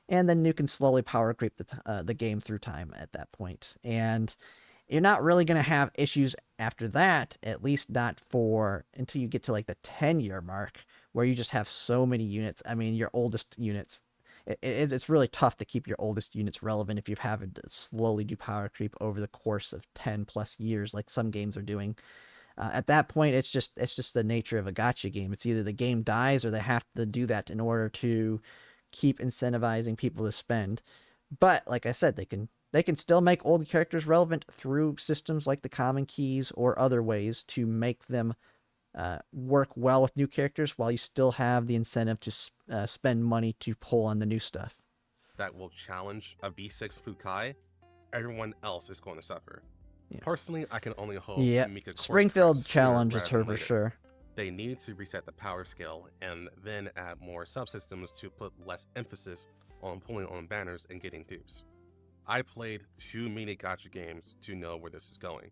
Speaker 1: And then you can slowly power creep the game through time at that point. And you're not really going to have issues after that, at least not until you get to like the 10-year mark, where you just have so many units. I mean, your oldest units, it's really tough to keep your oldest units relevant if you have to slowly do power creep over the course of 10 plus years, like some games are doing. At that point, it's just the nature of a gacha game. It's either the game dies or they have to do that in order to keep incentivizing people to spend. But like I said, they can still make old characters relevant through systems like the common keys or other ways to make them work well with new characters while you still have the incentive to spend money to pull on the new stuff.
Speaker 2: That will challenge a V6 Fukai, everyone else is going to suffer. Yeah. Personally, I can only hope Mika
Speaker 1: Springfield challenges her for sure.
Speaker 2: They need to reset the power scale and then add more subsystems to put less emphasis on pulling on banners and getting dupes. I played too many gacha games to know where this is going,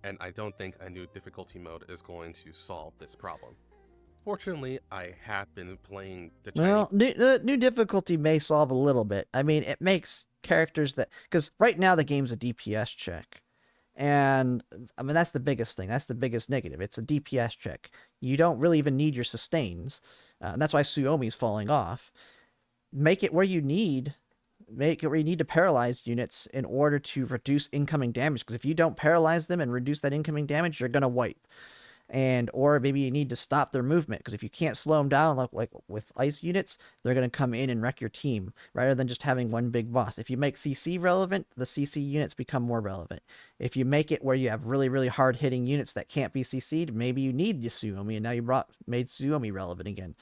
Speaker 2: and I don't think a new difficulty mode is going to solve this problem. Fortunately, I have been playing the Chinese...
Speaker 1: Well, new difficulty may solve a little bit. I mean, it makes characters that... Because right now the game's a DPS check. And, I mean, that's the biggest thing. That's the biggest negative. It's a DPS check. You don't really even need your sustains. And that's why Suomi's falling off. Make it where you need to paralyze units in order to reduce incoming damage. Because if you don't paralyze them and reduce that incoming damage, you're going to wipe. Or maybe you need to stop their movement, because if you can't slow them down like with ice units, they're going to come in and wreck your team rather than just having one big boss. If you make CC relevant, the CC units become more relevant. If you make it where you have really, really hard hitting units that can't be CC'd, maybe you need Suomi, and now you made Suomi relevant again.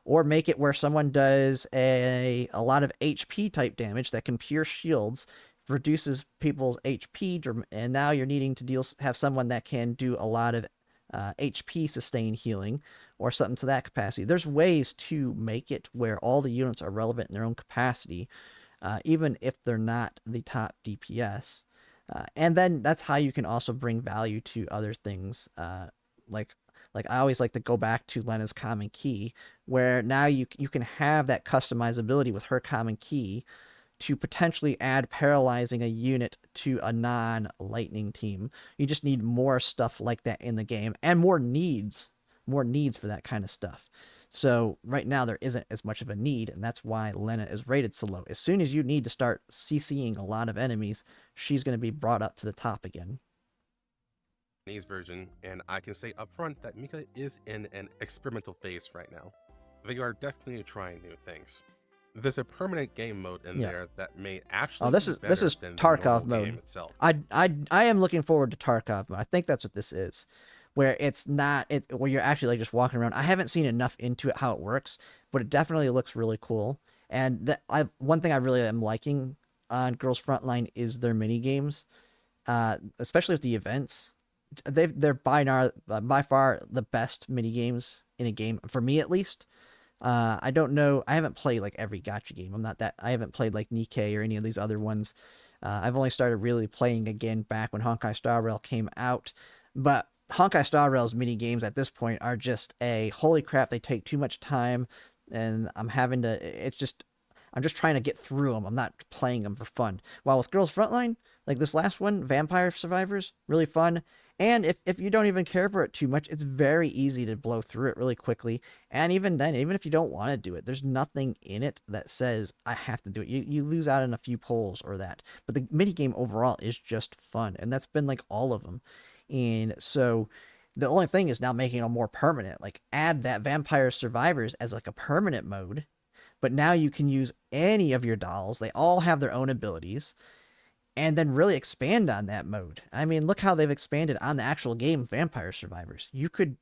Speaker 1: Or make it where someone does a lot of HP type damage that can pierce shields, reduces people's HP, and now you're needing to have someone that can do a lot of HP sustain healing or something to that capacity. There's ways to make it where all the units are relevant in their own capacity, even if they're not the top DPS. And then that's how you can also bring value to other things. Like I always like to go back to Lena's common key, where now you can have that customizability with her common key to potentially add paralyzing a unit to a non-lightning team. You just need more stuff like that in the game, and more needs for that kind of stuff. So right now there isn't as much of a need, and that's why Lena is rated so low. As soon as you need to start CCing a lot of enemies, she's going to be brought up to the top again.
Speaker 2: Version, and I can say up front that Mika is in an experimental phase right now. They are definitely trying new things. There's a permanent game mode in
Speaker 1: Yeah.
Speaker 2: there that may
Speaker 1: Oh,
Speaker 2: actually
Speaker 1: this
Speaker 2: be
Speaker 1: is this
Speaker 2: better
Speaker 1: is
Speaker 2: than the
Speaker 1: Tarkov
Speaker 2: normal
Speaker 1: mode.
Speaker 2: game itself.
Speaker 1: I am looking forward to Tarkov mode. I think that's what this is, where it's not where you're actually like just walking around. I haven't seen enough into it how it works, but it definitely looks really cool. And one thing I really am liking on Girls Frontline is their mini games, especially with the events. They're by far the best mini games in a game for me at least. I don't know. I haven't played like every Gacha game. I'm not that. I haven't played like Nikkei or any of these other ones. I've only started really playing again back when Honkai Star Rail came out. But Honkai Star Rail's mini games at this point are just a holy crap. They take too much time, and I'm having to. It's just I'm just trying to get through them. I'm not playing them for fun. While with Girls Frontline, like this last one, Vampire Survivors, really fun. And if you don't even care for it too much, it's very easy to blow through it really quickly. And even then, even if you don't want to do it, there's nothing in it that says I have to do it. You lose out on a few polls or that. But the mini game overall is just fun. And that's been like all of them. And so the only thing is now making them more permanent. Like add that Vampire Survivors as like a permanent mode. But now you can use any of your dolls. They all have their own abilities and then really expand on that mode. I mean, look how they've expanded on the actual game Vampire Survivors. You could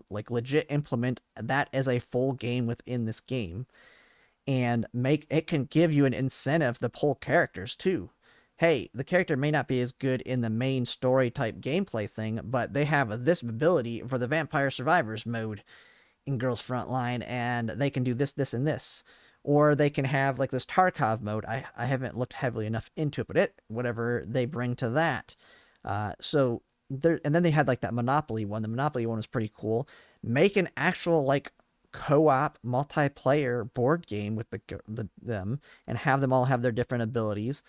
Speaker 1: like legit implement that as a full game within this game and make it can give you an incentive to pull characters too. Hey, the character may not be as good in the main story type gameplay thing, but they have this ability for the Vampire Survivors mode in Girls Frontline, and they can do this, this, and this. Or they can have like this Tarkov mode. I haven't looked heavily enough into it, but whatever they bring to that. So there, and then they had like that Monopoly one. The Monopoly one was pretty cool. Make an actual like co-op multiplayer board game with them and have them all have their different abilities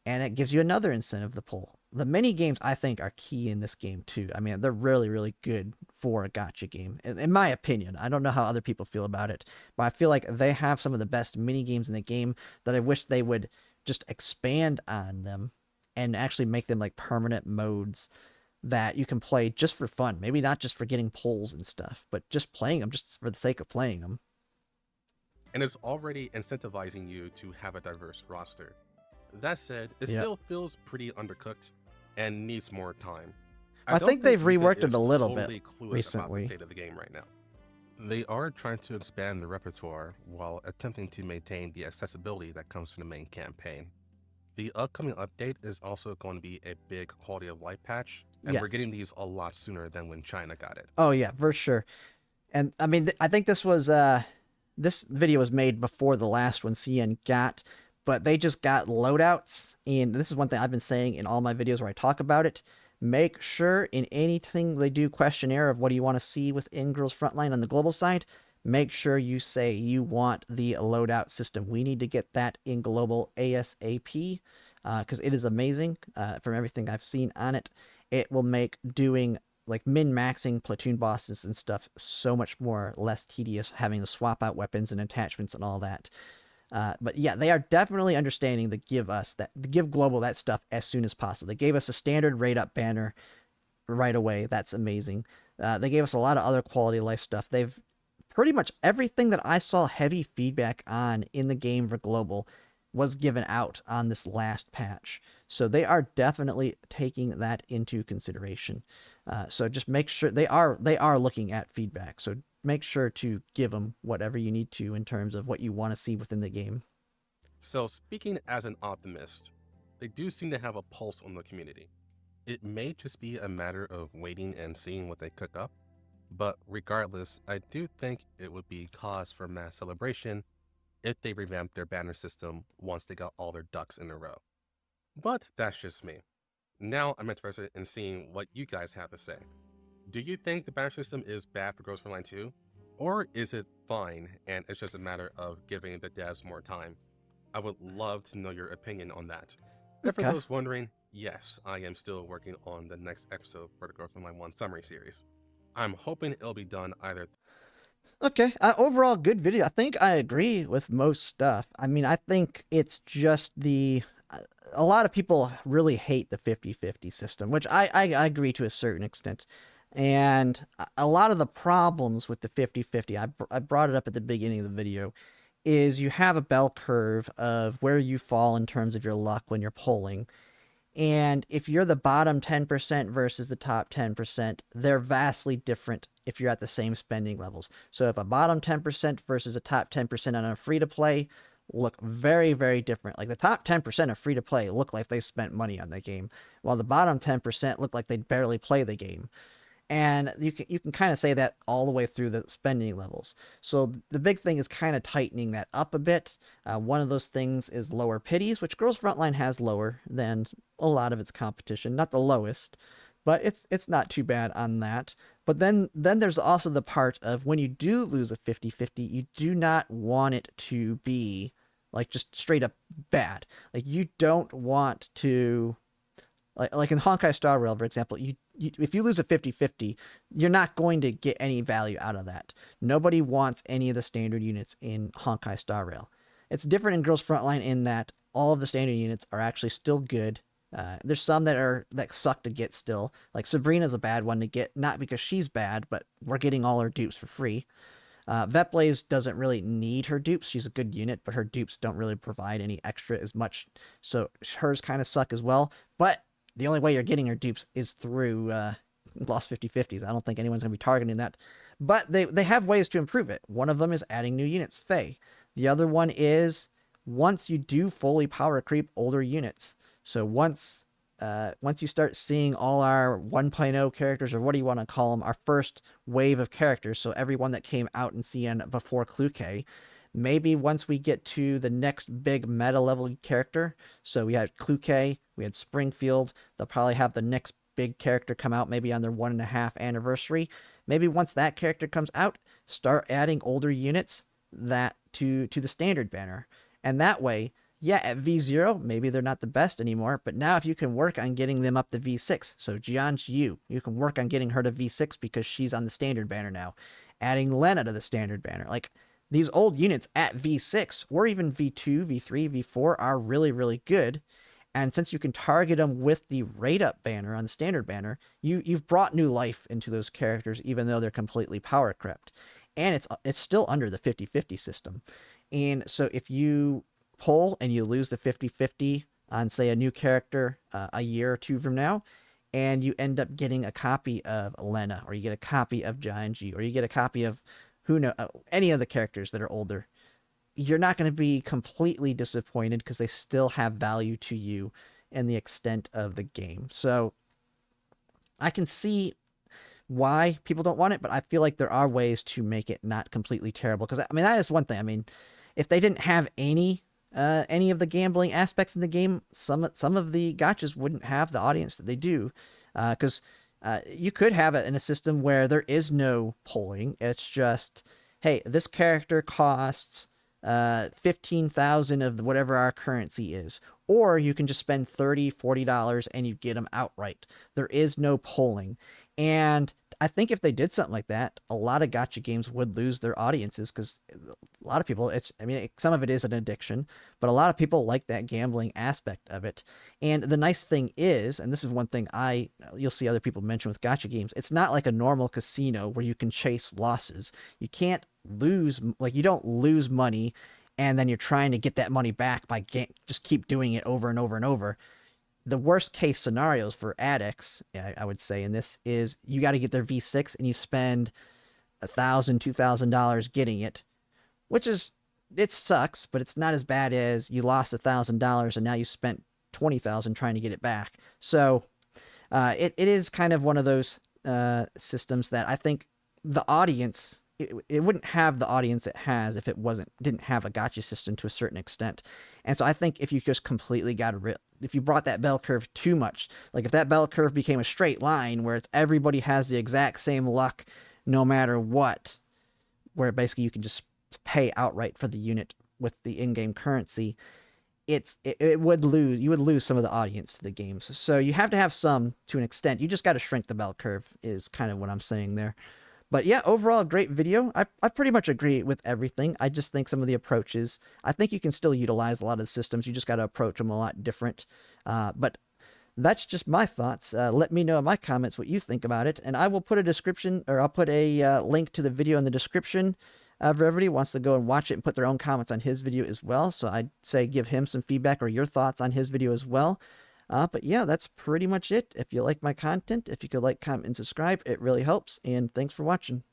Speaker 1: and it gives you another incentive to pull. The mini games I think are key in this game too. I mean, they're really, really good for a gotcha game, in my opinion. I don't know how other people feel about it, but I feel like they have some of the best mini games in the game that I wish they would just expand on them and actually make them like permanent modes that you can play just for fun. Maybe not just for getting pulls and stuff, but just playing them just for the sake of playing them.
Speaker 2: And it's already incentivizing you to have a diverse roster. That said, it
Speaker 1: Yeah.
Speaker 2: still feels pretty undercooked and needs more time. I
Speaker 1: I
Speaker 2: don't
Speaker 1: think they've
Speaker 2: think Vita
Speaker 1: reworked it
Speaker 2: is
Speaker 1: a little bit
Speaker 2: totally clueless about the
Speaker 1: recently.
Speaker 2: state of the game right now. They are trying to expand the repertoire while attempting to maintain the accessibility that comes from the main campaign. The upcoming update is also going to be a big quality of life patch, and
Speaker 1: Yeah.
Speaker 2: we're getting these a lot sooner than when China got it.
Speaker 1: Oh yeah, for sure. And I mean, I think this video was made before the last one CN got, but they just got loadouts. And this is one thing I've been saying in all my videos where I talk about it. Make sure in anything they do questionnaire of what do you want to see within Girls Frontline on the global side, make sure you say you want the loadout system. We need to get that in global ASAP because it is amazing from everything I've seen on it. It will make doing like min-maxing platoon bosses and stuff so much more less tedious having to swap out weapons and attachments and all that. But yeah, they are definitely understanding to give global that stuff as soon as possible. They gave us a standard rate up banner right away. That's amazing. They gave us a lot of other quality of life stuff. They've pretty much everything that I saw heavy feedback on in the game for global was given out on this last patch. So they are definitely taking that into consideration. So just make sure they are looking at feedback. So make sure to give them whatever you need to in terms of what you want to see within the game.
Speaker 2: So, speaking as an optimist, they do seem to have a pulse on the community. It may just be a matter of waiting and seeing what they cook up, but regardless, I do think it would be cause for mass celebration if they revamp their banner system once they got all their ducks in a row. But that's just me. Now I'm interested in seeing what you guys have to say. Do you think the banner system is bad for Girls Frontline 2? Or is it fine and it's just a matter of giving the devs more time? I would love to know your opinion on that. And for
Speaker 1: Okay.
Speaker 2: those wondering, yes, I am still working on the next episode for the Girls Frontline 1 summary series. I'm hoping it'll be done either.
Speaker 1: Okay. Overall, good video. I think I agree with most stuff. I mean, I think it's just a lot of people really hate the 50-50 system, which I agree to a certain extent. And a lot of the problems with the 50-50, I brought it up at the beginning of the video, is you have a bell curve of where you fall in terms of your luck when you're polling. And if you're the bottom 10% versus the top 10%, they're vastly different if you're at the same spending levels. So if a bottom 10% versus a top 10% on a free to play look very, very different. Like the top 10% of free to play look like they spent money on the game, while the bottom 10% look like they barely play the game. And you can kind of say that all the way through the spending levels. So the big thing is kind of tightening that up a bit. One of those things is lower pities, which Girls Frontline has lower than a lot of its competition. Not the lowest, but it's not too bad on that. But then there's also the part of when you do lose a 50-50, you do not want it to be like just straight up bad. Like you don't want to like in Honkai Star Rail, for example, if you lose a 50-50, you're not going to get any value out of that. Nobody wants any of the standard units in Honkai Star Rail. It's different in Girls Frontline in that all of the standard units are actually still good. There's some that suck to get still. Like Sabrina's a bad one to get, not because she's bad, but we're getting all her dupes for free. Vetblaze doesn't really need her dupes. She's a good unit, but her dupes don't really provide any extra as much. So hers kind of suck as well. But the only way you're getting her dupes is through lost 50-50s. I don't think anyone's going to be targeting that. But they have ways to improve it. One of them is adding new units, Fae. The other one is once you do fully power creep older units. So once you start seeing all our 1.0 characters, or what do you want to call them, our first wave of characters, so everyone that came out in CN before Cluke, maybe once we get to the next big meta level character, so we had Cluke, we had Springfield, they'll probably have the next big character come out maybe on their 1.5 anniversary. Maybe once that character comes out, start adding older units that to the standard banner. And that way, yeah, at V0, maybe they're not the best anymore, but now if you can work on getting them up to V6, so Jianqiu, you can work on getting her to V6 because she's on the standard banner now. Adding Lena to the standard banner. Like, these old units at V6 or even V2, V3, V4 are really, really good. And since you can target them with the rate up banner on the standard banner, you've brought new life into those characters, even though they're completely power crept. And it's still under the 50-50 system. And so if you pull and you lose the 50-50 on, say, a new character a year or two from now, and you end up getting a copy of Lena, or you get a copy of Jianji, or you get a copy of any of the characters that are older, you're not going to be completely disappointed because they still have value to you in the extent of the game. So I can see why people don't want it, but I feel like there are ways to make it not completely terrible. Because I mean, that is one thing. I mean, if they didn't have any of the gambling aspects in the game, some of the gachas wouldn't have the audience that they do. Because you could have it in a system where there is no polling. It's just, hey, this character costs 15,000 of whatever our currency is, or you can just spend $30-$40 and you get them outright. There is no polling. And I think if they did something like that, a lot of gacha games would lose their audiences because a lot of people, some of it is an addiction, but a lot of people like that gambling aspect of it. And the nice thing is, and this is one thing you'll see other people mention with gacha games, it's not like a normal casino where you can chase losses. You can't lose, like you don't lose money and then you're trying to get that money back by just keep doing it over and over and over. The worst case scenarios for addicts, I would say in this, is you got to get their V6 and you spend $1,000-$2,000 getting it, which is, it sucks, but it's not as bad as you lost $1,000 and now you spent 20,000 trying to get it back. So it is kind of one of those systems that I think the audience, it wouldn't have the audience it has if it didn't have a gacha system to a certain extent. And so I think if you just completely if you brought that bell curve too much, like if that bell curve became a straight line where it's everybody has the exact same luck no matter what, where basically you can just pay outright for the unit with the in-game currency, you would lose some of the audience to the games. So you have to have some to an extent. You just got to shrink the bell curve is kind of what I'm saying there. But yeah, overall, a great video. I pretty much agree with everything. I just think some of the approaches, I think you can still utilize a lot of the systems. You just got to approach them a lot different. But that's just my thoughts. Let me know in my comments what you think about it, and I will put a description, or I'll put a link to the video in the description for everybody who wants to go and watch it and put their own comments on his video as well. So I'd say give him some feedback or your thoughts on his video as well. But yeah, that's pretty much it. If you like my content, if you could like, comment, and subscribe, it really helps. And thanks for watching.